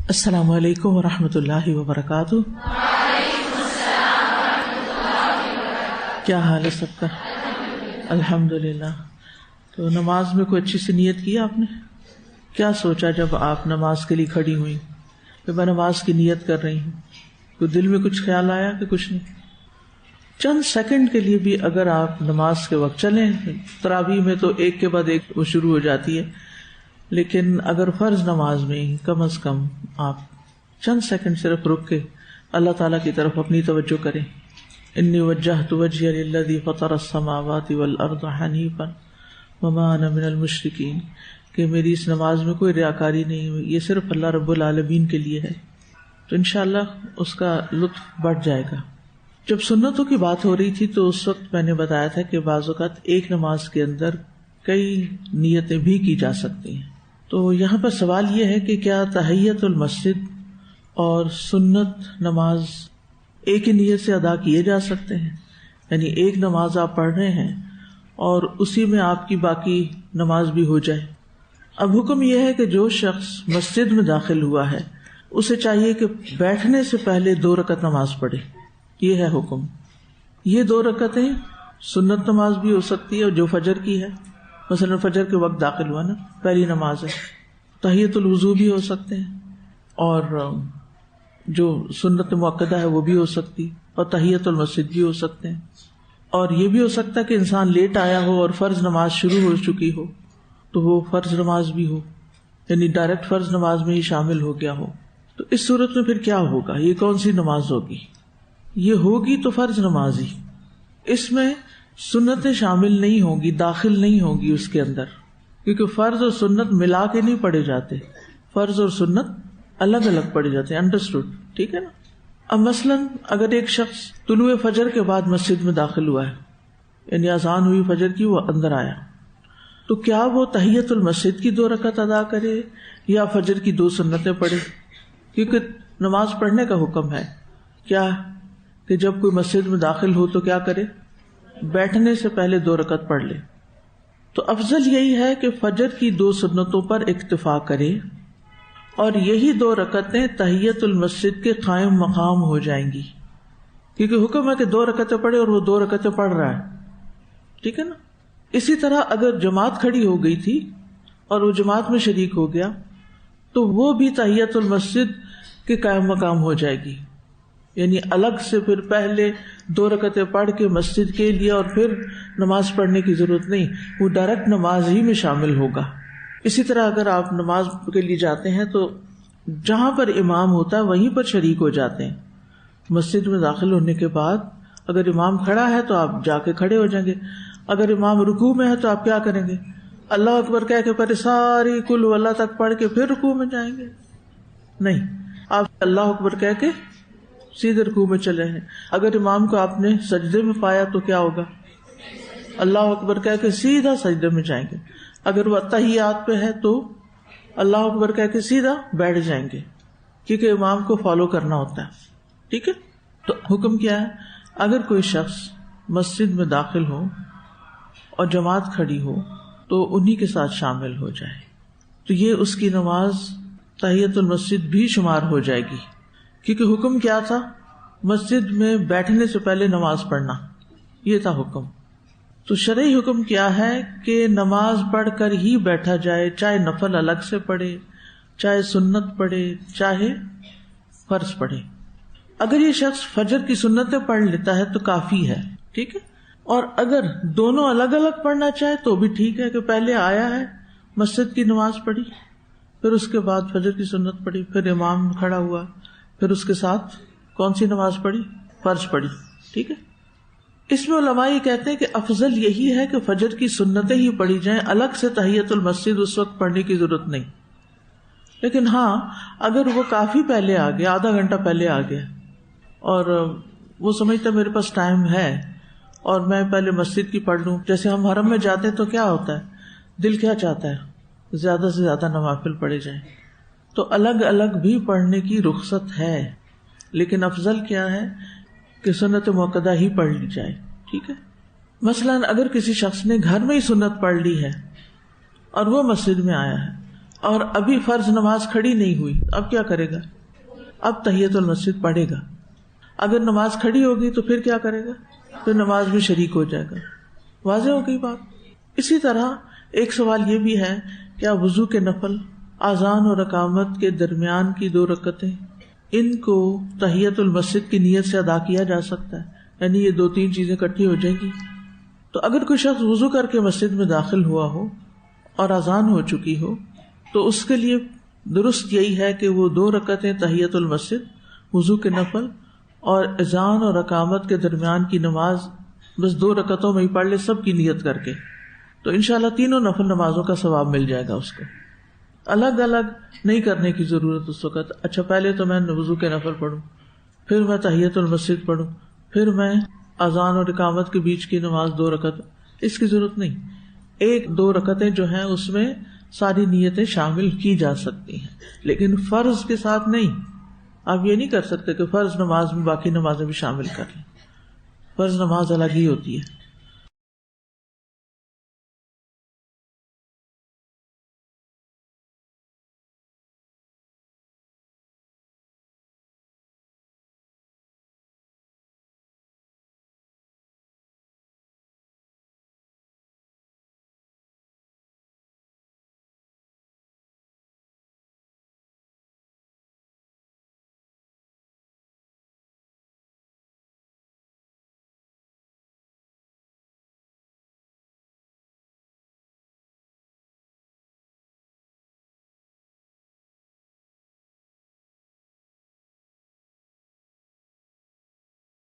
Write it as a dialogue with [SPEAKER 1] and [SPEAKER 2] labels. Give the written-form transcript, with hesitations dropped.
[SPEAKER 1] السلام علیکم ورحمۃ اللہ وبرکاتہ۔ کیا حال ہے سب کا؟ الحمدللہ۔ تو نماز میں کوئی اچھی سی نیت کی آپ نے؟ کیا سوچا جب آپ نماز کے لیے کھڑی ہوئی کہ میں نماز کی نیت کر رہی ہوں؟ کوئی دل میں کچھ خیال آیا کہ کچھ نہیں؟ چند سیکنڈ کے لیے بھی اگر آپ نماز کے وقت چلیں، تراویح میں تو ایک کے بعد ایک وہ شروع ہو جاتی ہے، لیکن اگر فرض نماز میں کم از کم آپ چند سیکنڈ صرف رک کے اللہ تعالیٰ کی طرف اپنی توجہ کریں۔ انی وجہت وجہی للذی فطر السماوات والارض حنیفا وما انا من المشرکین، کہ میری اس نماز میں کوئی ریاکاری نہیں ہوئی، یہ صرف اللہ رب العالمین کے لیے ہے، تو انشاءاللہ اس کا لطف بڑھ جائے گا۔ جب سنتوں کی بات ہو رہی تھی تو اس وقت میں نے بتایا تھا کہ بعض اوقات ایک نماز کے اندر کئی نیتیں بھی کی جا سکتی ہیں۔ تو یہاں پر سوال یہ ہے کہ کیا تحیت المسجد اور سنت نماز ایک ہی نیت سے ادا کیے جا سکتے ہیں؟ یعنی ایک نماز آپ پڑھ رہے ہیں اور اسی میں آپ کی باقی نماز بھی ہو جائے۔ اب حکم یہ ہے کہ جو شخص مسجد میں داخل ہوا ہے اسے چاہیے کہ بیٹھنے سے پہلے 2 رکعت نماز پڑھے، یہ ہے حکم۔ یہ 2 رکعتیں سنت نماز بھی ہو سکتی ہے، اور جو فجر کی ہے، مثلا فجر کے وقت داخل ہوا نا، پہلی نماز ہے، تحیت الوضو بھی ہو سکتے ہیں، اور جو سنت مؤکدہ ہے وہ بھی ہو سکتی، اور تحیت المسجد بھی ہو سکتے ہیں۔ اور یہ بھی ہو سکتا ہے کہ انسان لیٹ آیا ہو اور فرض نماز شروع ہو چکی ہو تو وہ فرض نماز بھی ہو، یعنی ڈائریکٹ فرض نماز میں ہی شامل ہو گیا ہو۔ تو اس صورت میں پھر کیا ہوگا؟ یہ کون سی نماز ہوگی؟ یہ ہوگی تو فرض نماز ہی، اس میں سنتیں شامل نہیں ہوں گی، داخل نہیں ہوں گی اس کے اندر، کیونکہ فرض اور سنت ملا کے نہیں پڑھے جاتے، فرض اور سنت الگ الگ پڑھے جاتے ہیں۔ انڈرسٹوڈ؟ ٹھیک ہے نا۔ اب مثلاً اگر ایک شخص طلوع فجر کے بعد مسجد میں داخل ہوا ہے، یعنی اذان ہوئی فجر کی، وہ اندر آیا، تو کیا وہ تحیت المسجد کی 2 رکعت ادا کرے یا فجر کی 2 سنتیں پڑھے؟ کیونکہ نماز پڑھنے کا حکم ہے کیا کہ جب کوئی مسجد میں داخل ہو تو کیا کرے؟ بیٹھنے سے پہلے 2 رکعت پڑھ لے۔ تو افضل یہی ہے کہ فجر کی 2 سنتوں پر اکتفا کرے، اور یہی 2 رکعتیں تحیت المسجد کے قائم مقام ہو جائیں گی، کیونکہ حکم ہے کہ 2 رکعتیں پڑھے اور وہ 2 رکعتیں پڑھ رہا ہے، ٹھیک ہے نا۔ اسی طرح اگر جماعت کھڑی ہو گئی تھی اور وہ جماعت میں شریک ہو گیا تو وہ بھی تحیت المسجد کے قائم مقام ہو جائے گی، یعنی الگ سے پھر پہلے 2 رکعتیں پڑھ کے مسجد کے لیے اور پھر نماز پڑھنے کی ضرورت نہیں، وہ ڈائریکٹ نماز ہی میں شامل ہوگا۔ اسی طرح اگر آپ نماز کے لیے جاتے ہیں تو جہاں پر امام ہوتا ہے وہیں پر شریک ہو جاتے ہیں۔ مسجد میں داخل ہونے کے بعد اگر امام کھڑا ہے تو آپ جا کے کھڑے ہو جائیں گے، اگر امام رکوع میں ہے تو آپ کیا کریں گے؟ اللہ اکبر کہہ کے پہلے ساری کل اللہ تک پڑھ کے پھر رکوع میں جائیں گے؟ نہیں، آپ اللہ اکبر کہہ کے سیدھے رکوع میں چلے ہیں۔ اگر امام کو آپ نے سجدے میں پایا تو کیا ہوگا؟ اللہ اکبر کہہ کے سیدھا سجدے میں جائیں گے۔ اگر وہ تحیات پہ ہے تو اللہ اکبر کہہ کے سیدھا بیٹھ جائیں گے، کیونکہ امام کو فالو کرنا ہوتا ہے، ٹھیک ہے۔ تو حکم کیا ہے؟ اگر کوئی شخص مسجد میں داخل ہو اور جماعت کھڑی ہو تو انہی کے ساتھ شامل ہو جائے، تو یہ اس کی نماز تحیت المسجد بھی شمار ہو جائے گی، کیونکہ حکم کیا تھا؟ مسجد میں بیٹھنے سے پہلے نماز پڑھنا، یہ تھا حکم۔ تو شرعی حکم کیا ہے کہ نماز پڑھ کر ہی بیٹھا جائے، چاہے نفل الگ سے پڑھے، چاہے سنت پڑھے، چاہے فرض پڑھے۔ اگر یہ شخص فجر کی سنتیں پڑھ لیتا ہے تو کافی ہے، ٹھیک ہے، اور اگر دونوں الگ الگ پڑھنا چاہے تو بھی ٹھیک ہے، کہ پہلے آیا ہے مسجد کی نماز پڑھی، پھر اس کے بعد فجر کی سنت پڑھی، پھر امام کھڑا ہوا، پھر اس کے ساتھ کون سی نماز پڑھی؟ فرض پڑھی، ٹھیک ہے۔ اس میں علماء یہ کہتے ہیں کہ افضل یہی ہے کہ فجر کی سنتیں ہی پڑھی جائیں، الگ سے تحیت المسجد اس وقت پڑھنے کی ضرورت نہیں۔ لیکن ہاں، اگر وہ کافی پہلے آ گیا، آدھا گھنٹہ پہلے آ گیا، اور وہ سمجھتا میرے پاس ٹائم ہے اور میں پہلے مسجد کی پڑھ لوں، جیسے ہم حرم میں جاتے ہیں تو کیا ہوتا ہے، دل کیا چاہتا ہے؟ زیادہ سے زیادہ نوافل پڑھے جائیں، تو الگ الگ بھی پڑھنے کی رخصت ہے، لیکن افضل کیا ہے کہ سنت مؤکدہ ہی پڑھ لی جائے، ٹھیک ہے۔ مثلاً اگر کسی شخص نے گھر میں ہی سنت پڑھ لی ہے اور وہ مسجد میں آیا ہے اور ابھی فرض نماز کھڑی نہیں ہوئی، اب کیا کرے گا؟ اب تحیۃ المسجد پڑھے گا. اگر نماز کھڑی ہوگی تو پھر کیا کرے گا؟ پھر نماز میں شریک ہو جائے گا. واضح ہو گئی بات. اسی طرح ایک سوال یہ بھی ہے، کیا وضو کے نفل، اذان اور اقامت کے درمیان کی 2 رکعتیں، ان کو تحیۃ المسجد کی نیت سے ادا کیا جا سکتا ہے؟ یعنی یہ 2-3 چیزیں اکٹھی ہو جائیں گی. تو اگر کوئی شخص وضو کر کے مسجد میں داخل ہوا ہو اور اذان ہو چکی ہو تو اس کے لیے درست یہی ہے کہ وہ 2 رکعتیں تحیۃ المسجد، وضو کے نفل اور اذان اور اقامت کے درمیان کی نماز بس 2 رکعتوں میں ہی پڑھ لے، سب کی نیت کر کے. تو انشاءاللہ تینوں نفل نمازوں کا ثواب مل جائے گا اس کو. الگ الگ نہیں کرنے کی ضرورت اس وقت. اچھا پہلے تو میں وضو کے نفل پڑھوں، پھر میں تحیۃ المسجد پڑھوں، پھر میں اذان اور اقامت کے بیچ کی نماز 2 رکعت، اس کی ضرورت نہیں. 1-2 رکعتیں جو ہیں اس میں ساری نیتیں شامل کی جا سکتی ہیں، لیکن فرض کے ساتھ نہیں. آپ یہ نہیں کر سکتے کہ فرض نماز میں باقی نمازیں بھی شامل کر لیں. فرض نماز الگ ہی ہوتی ہے.